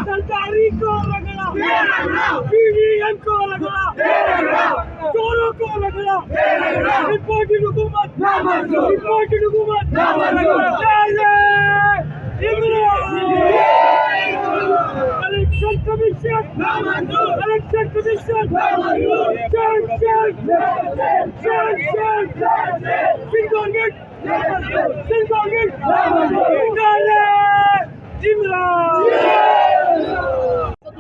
सरकारी को रगड़ा, पीडीएम को रगड़ा, चोरों को रगड़ा, रिपोर्टेड हुकूमत, रिपोर्टेड हुकूमत, election commission, election commission,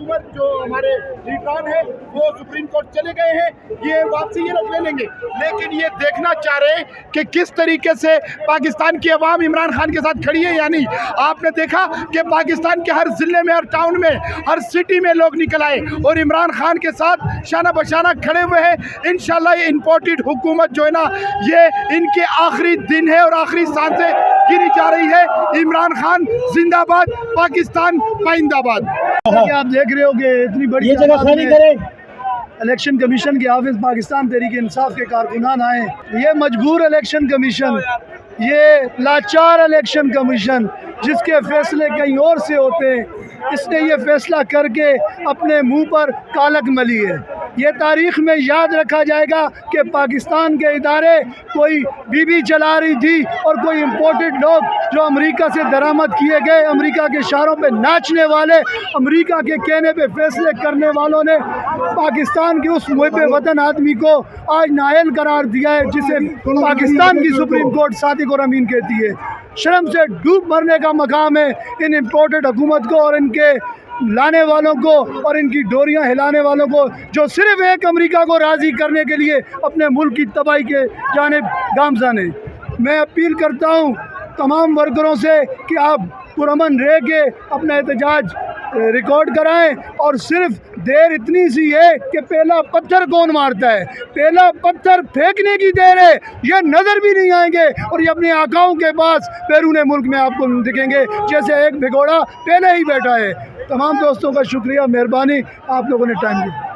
Umar जो हमारे लीडरान हैं वो सुप्रीम कोर्ट चले गए हैं, ये वापसी ये लोग ले लेंगे, लेकिन ये देखना चाह रहे हैं कि किस तरीके से पाकिस्तान की अवाम इमरान खान के साथ खड़ी है या नहीं। आपने देखा कि पाकिस्तान के हर ज़िले में, हर टाउन में, हर सिटी में लोग निकल आए और इमरान खान के साथ शाना बशाना खड़े हुए हैं। इंशाल्लाह ये इम्पोर्टेड हुकूमत जो है ना, ये इनके आखिरी दिन है और आखिरी सांसें गिरी जा रही है। इमरान खान जिंदाबाद, पाकिस्तान पाइंदाबाद। आप देख रहे हो कि इतनी बड़ी जगह खाली करें, इलेक्शन कमीशन के ऑफिस पाकिस्तान तहरीक इंसाफ के कारकुनान आए। ये मजबूर इलेक्शन कमीशन, ये लाचार इलेक्शन कमीशन जिसके फैसले कहीं और से होते हैं, इसने ये फैसला करके अपने मुंह पर कालक मली है। ये तारीख़ में याद रखा जाएगा कि पाकिस्तान के इदारे कोई बीबी चला रही थी और कोई इम्पोर्टेड लोग जो अमेरिका से दरामद किए गए, अमेरिका के इशारों पे नाचने वाले, अमेरिका के कहने पे फैसले करने वालों ने पाकिस्तान के उस मुहिब वतन आदमी को आज नाअहल करार दिया है, जिसे पाकिस्तान की सुप्रीम कोर्ट सादिक और अमीन कहती है। शर्म से डूब मरने का मकाम है इन इम्पोर्टेड हुकूमत को और इनके लाने वालों को और इनकी डोरियां हिलाने वालों को, जो सिर्फ एक अमेरिका को राज़ी करने के लिए अपने मुल्क की तबाही के जानिब गामज़न है। मैं अपील करता हूं तमाम वर्करों से कि आप पुरअमन रह के अपना एहतजाज रिकॉर्ड कराएं, और सिर्फ देर इतनी सी है कि पहला पत्थर कौन मारता है, पहला पत्थर फेंकने की देर है। ये नज़र भी नहीं आएंगे और ये अपने आकाओं के पास बैरून मुल्क में आपको दिखेंगे जैसे एक भिगोड़ा पहले ही बैठा है। तमाम दोस्तों का शुक्रिया, मेहरबानी, आप लोगों ने टाइम दिया।